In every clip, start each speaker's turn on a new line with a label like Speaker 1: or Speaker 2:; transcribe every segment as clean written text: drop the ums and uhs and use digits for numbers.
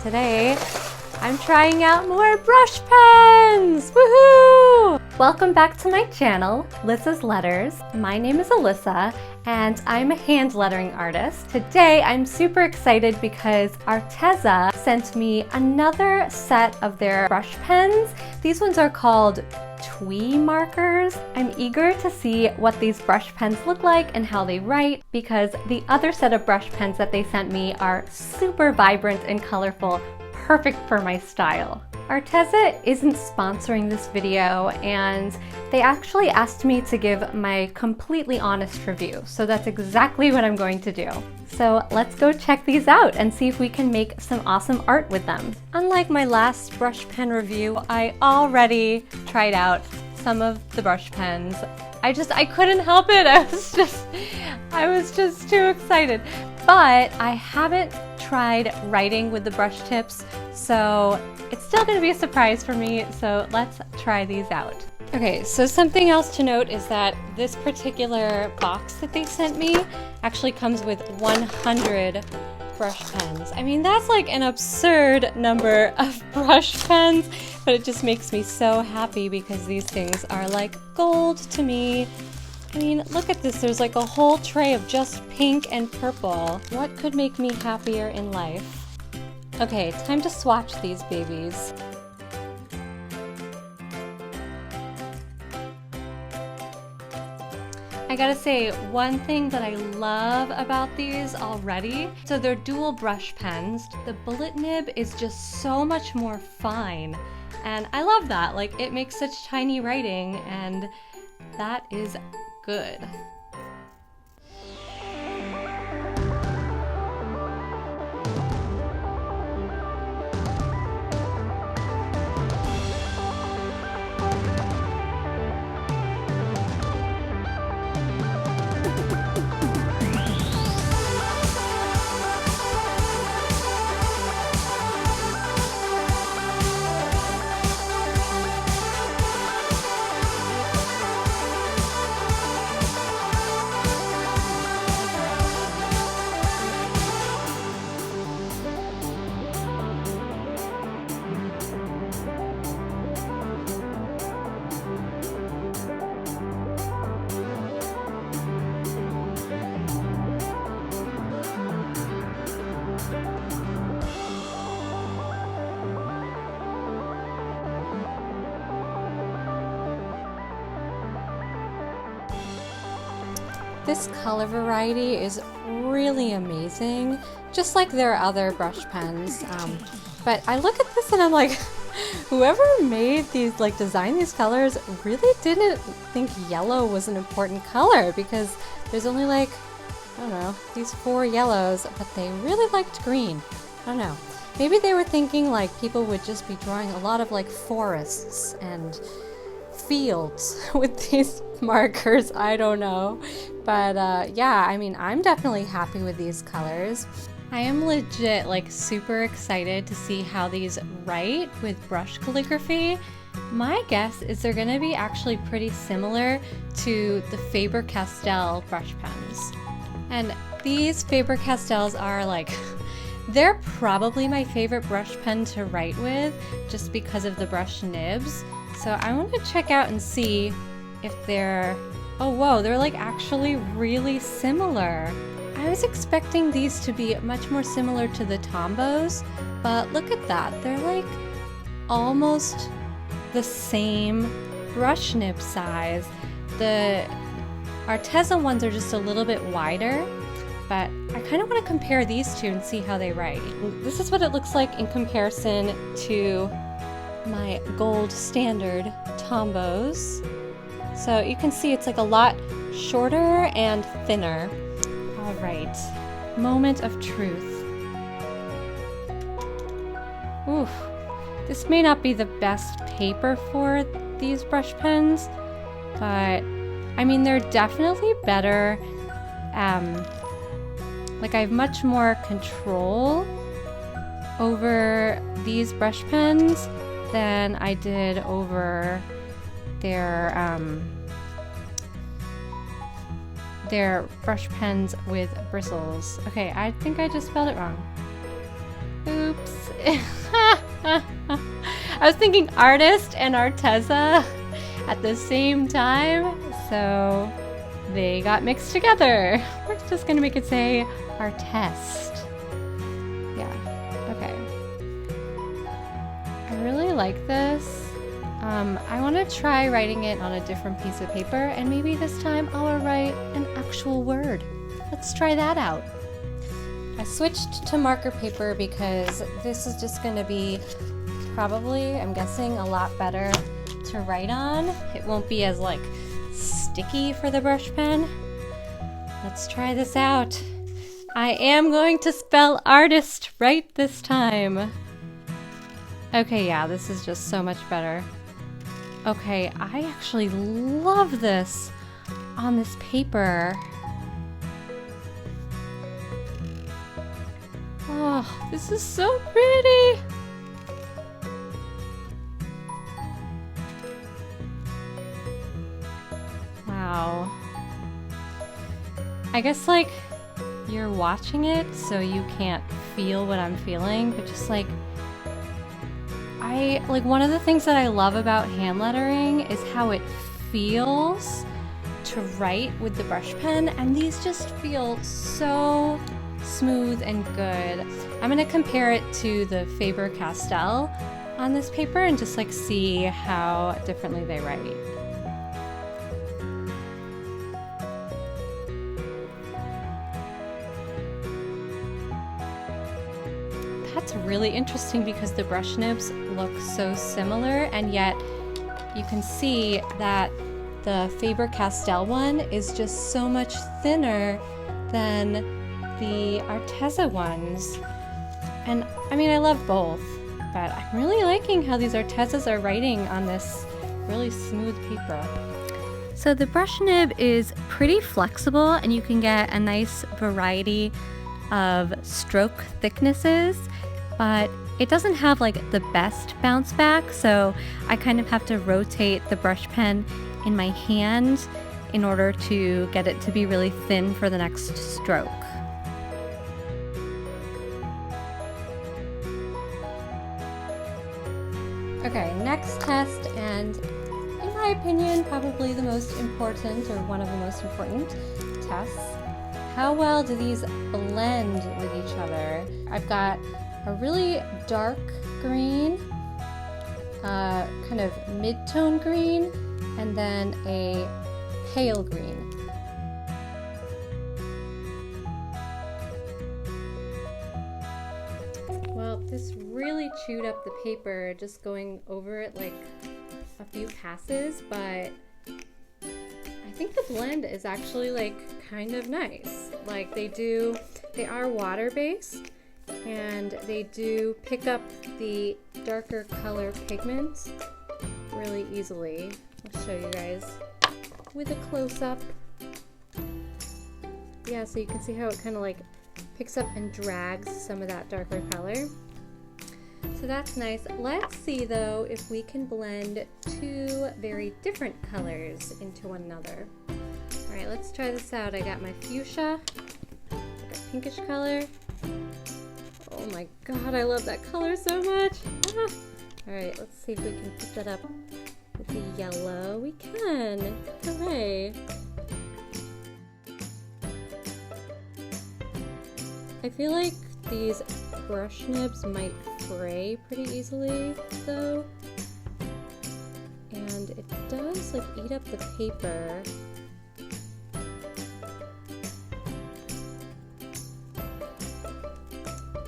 Speaker 1: today I'm trying out more brush pens! Woohoo! Welcome back to my channel, Lissa's Letters. My name is Alyssa and I'm a hand lettering artist. Today I'm super excited because Arteza sent me another set of their brush pens. These ones are called TwiMarkers. I'm eager to see what these brush pens look like and how they write because the other set of brush pens that they sent me are super vibrant and colorful, perfect for my style. Arteza isn't sponsoring this video and they actually asked me to give my completely honest review, so that's exactly what I'm going to do. So let's go check these out and see if we can make some awesome art with them. Unlike my last brush pen review, I already tried out some of the brush pens. I couldn't help it. I was just too excited. But I haven't tried writing with the brush tips, so it's still going to be a surprise for me, so let's try these out. Okay, so something else to note is that this particular box that they sent me actually comes with 100 brush pens. I mean, that's like an absurd number of brush pens, but it just makes me so happy because these things are like gold to me. I mean, look at this, there's like a whole tray of just pink and purple. What could make me happier in life? Okay, time to swatch these babies. I gotta say, one thing that I love about these already, so they're dual brush pens. The bullet nib is just so much more fine, and I love that. Like, it makes such tiny writing, and that is good. This color variety is really amazing, just like their other brush pens. But I look at this and I'm like, whoever made these, like designed these colors, really didn't think yellow was an important color because there's only like, I don't know, these 4 yellows, but they really liked green. I don't know. Maybe they were thinking like people would just be drawing a lot of like forests and fields with these markers. I don't know, but yeah, I mean, I'm definitely happy with these colors. I am legit like super excited to see how these write with brush calligraphy. My guess is they're gonna be actually pretty similar to the Faber-Castell brush pens, and these Faber-Castells are like they're probably my favorite brush pen to write with just because of the brush nibs. So I want to check out and see if they're, oh whoa, they're like actually really similar. I was expecting these to be much more similar to the Tombows, but look at that. They're like almost the same brush nib size. The Arteza ones are just a little bit wider, but I kind of want to compare these two and see how they write. This is what it looks like in comparison to my gold standard Tombows. So you can see it's like a lot shorter and thinner. All right, moment of truth. Oof, this may not be the best paper for these brush pens, but I mean, they're definitely better. Like I have much more control over these brush pens than I did over their brush pens with bristles. Okay, I think I just spelled it wrong. Oops. I was thinking artist and Arteza at the same time, so they got mixed together. We're just gonna make it say Artest. Yeah, okay. I really like this. I want to try writing it on a different piece of paper, and maybe this time I'll write an actual word. Let's try that out. I switched to marker paper because this is just going to be probably, I'm guessing, a lot better to write on. It won't be as like sticky for the brush pen. Let's try this out. I am going to spell artist right this time. Okay, yeah, this is just so much better. Okay, I actually love this on this paper. Oh, this is so pretty. Wow. I guess like you're watching it so you can't feel what I'm feeling, but just like one of the things that I love about hand lettering is how it feels to write with the brush pen, and these just feel so smooth and good. I'm gonna compare it to the Faber-Castell on this paper and just like see how differently they write. That's really interesting because the brush nibs look so similar, and yet you can see that the Faber-Castell one is just so much thinner than the Arteza ones. And I mean, I love both, but I'm really liking how these Artezas are writing on this really smooth paper. So the brush nib is pretty flexible, and you can get a nice variety of stroke thicknesses, but it doesn't have like the best bounce back, so I kind of have to rotate the brush pen in my hand in order to get it to be really thin for the next stroke. Okay, next test, and in my opinion, probably the most important, or one of the most important tests. How well do these blend with each other? I've got a really dark green, kind of mid-tone green, and then a pale green. Well, this really chewed up the paper just going over it like a few passes, but I think the blend is actually like kind of nice. Like they are water-based, and they do pick up the darker color pigment really easily. I'll show you guys with a close-up. Yeah, so you can see how it kind of like picks up and drags some of that darker color. So that's nice. Let's see though if we can blend two very different colors into one another. All right, let's try this out. I got my fuchsia, like a pinkish color. Oh my god, I love that color so much. Ah. All right, let's see if we can pick that up with the yellow. We can. Hooray. I feel like these brush nibs might fray pretty easily though, and it does like eat up the paper.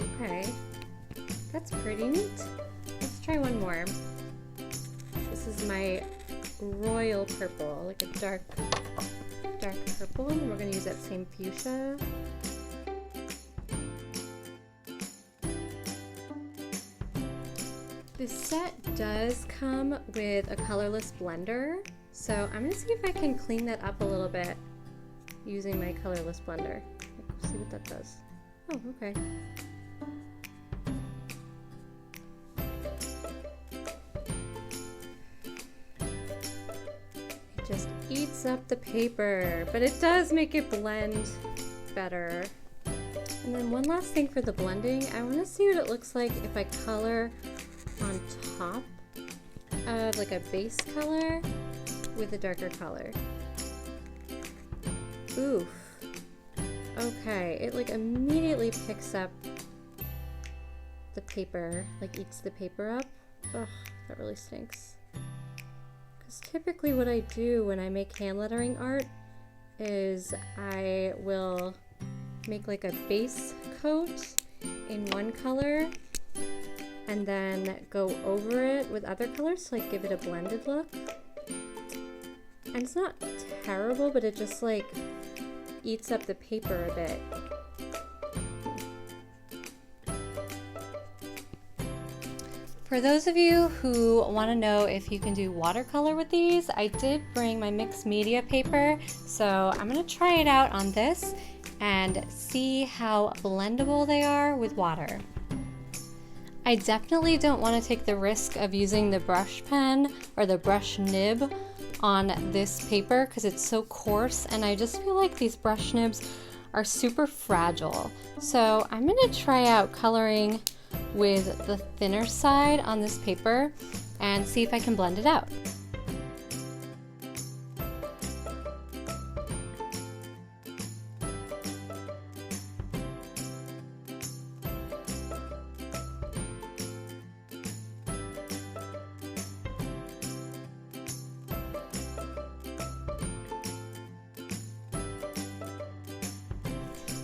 Speaker 1: Okay, that's pretty neat. Let's try one more. This is my royal purple, like a dark purple, and we're gonna use that same fuchsia. This set does come with a colorless blender, so I'm gonna see if I can clean that up a little bit using my colorless blender. Let's see what that does. Oh, okay. It just eats up the paper, but it does make it blend better. And then one last thing for the blending, I want to see what it looks like if I color on top of like a base color with a darker color. Oof. Okay, it like immediately picks up the paper, like eats the paper up. Ugh, that really stinks. Because typically what I do when I make hand lettering art is I will make like a base coat in one color and then go over it with other colors to like give it a blended look. And it's not terrible, but it just like eats up the paper a bit. For those of you who want to know if you can do watercolor with these, I did bring my mixed media paper, so I'm going to try it out on this and see how blendable they are with water. I definitely don't want to take the risk of using the brush pen or the brush nib on this paper because it's so coarse, and I just feel like these brush nibs are super fragile. So I'm going to try out coloring with the thinner side on this paper and see if I can blend it out.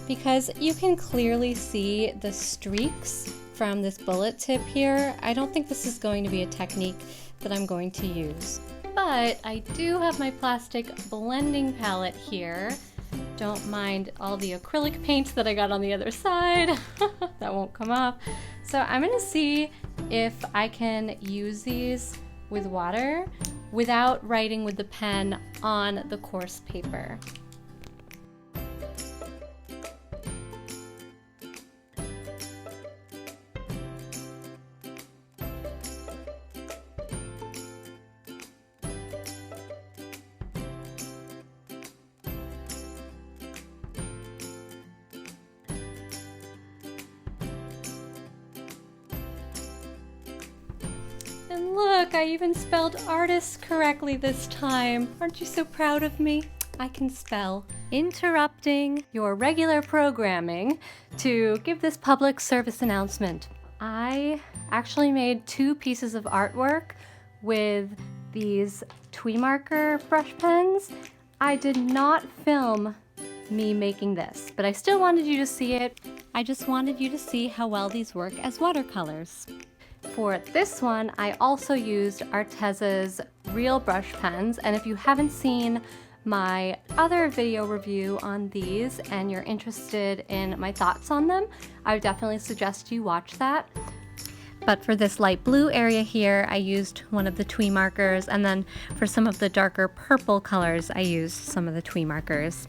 Speaker 1: Because you can clearly see the streaks from this bullet tip here, I don't think this is going to be a technique that I'm going to use. But I do have my plastic blending palette here. Don't mind all the acrylic paint that I got on the other side. That won't come off. So I'm gonna see if I can use these with water without writing with the pen on the coarse paper. And look, I even spelled artist correctly this time. Aren't you so proud of me? I can spell. Interrupting your regular programming to give this public service announcement. I actually made 2 pieces of artwork with these TwiMarker brush pens. I did not film me making this, but I still wanted you to see it. I just wanted you to see how well these work as watercolors. For this one, I also used Arteza's real brush pens, and if you haven't seen my other video review on these and you're interested in my thoughts on them, I would definitely suggest you watch that. But for this light blue area here, I used one of the TwiMarkers, and then for some of the darker purple colors, I used some of the TwiMarkers.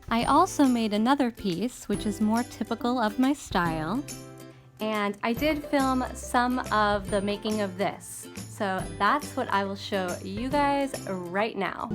Speaker 1: I also made another piece, which is more typical of my style, and I did film some of the making of this. So that's what I will show you guys right now.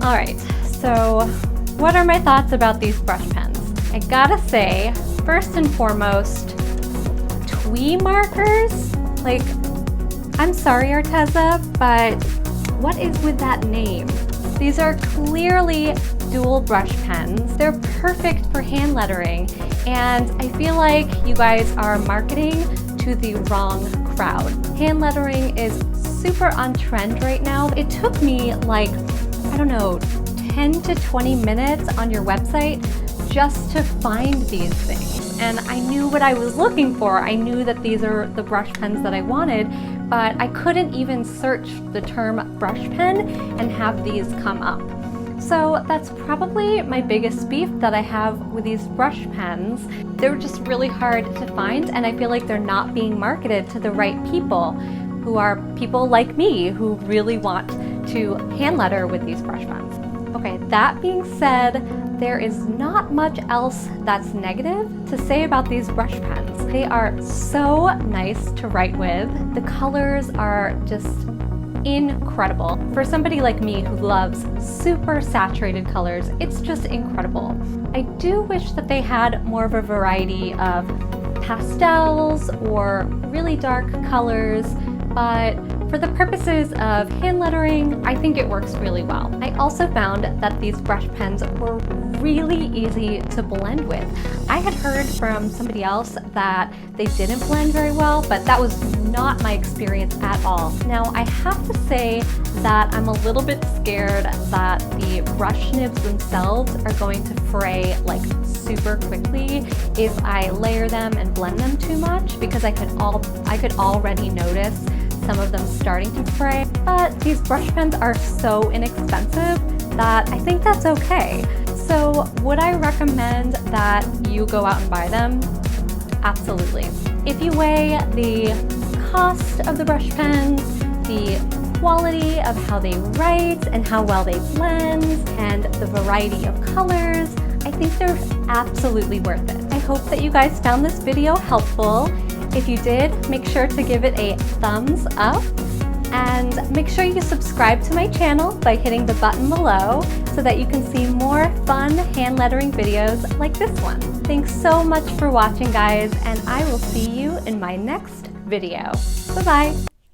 Speaker 1: Alright, so what are my thoughts about these brush pens? I gotta say, first and foremost, TwiMarkers? Like, I'm sorry Arteza, but what is with that name? These are clearly dual brush pens. They're perfect for hand lettering, and I feel like you guys are marketing to the wrong crowd. Hand lettering is super on trend right now. It took me like, I don't know, 10 to 20 minutes on your website just to find these things. And I knew what I was looking for. I knew that these are the brush pens that I wanted, but I couldn't even search the term brush pen and have these come up. So that's probably my biggest beef that I have with these brush pens. They're just really hard to find, and I feel like they're not being marketed to the right people, who are people like me who really want to hand letter with these brush pens. Okay, that being said, there is not much else that's negative to say about these brush pens. They are so nice to write with. The colors are just incredible. For somebody like me who loves super saturated colors, it's just incredible. I do wish that they had more of a variety of pastels or really dark colors, but for the purposes of hand lettering, I think it works really well. I also found that these brush pens were really easy to blend with. I had heard from somebody else that they didn't blend very well, but that was not my experience at all. Now, I have to say that I'm a little bit scared that the brush nibs themselves are going to fray like super quickly if I layer them and blend them too much, because I could already notice some of them starting to fray. But these brush pens are so inexpensive that I think that's okay. So would I recommend that you go out and buy them? Absolutely. If you weigh the cost of the brush pens, the quality of how they write and how well they blend, and the variety of colors, I think they're absolutely worth it. I hope that you guys found this video helpful. If you did, make sure to give it a thumbs up, and make sure you subscribe to my channel by hitting the button below so that you can see more fun hand lettering videos like this one. Thanks so much for watching, guys, and I will see you in my next video. Bye-bye.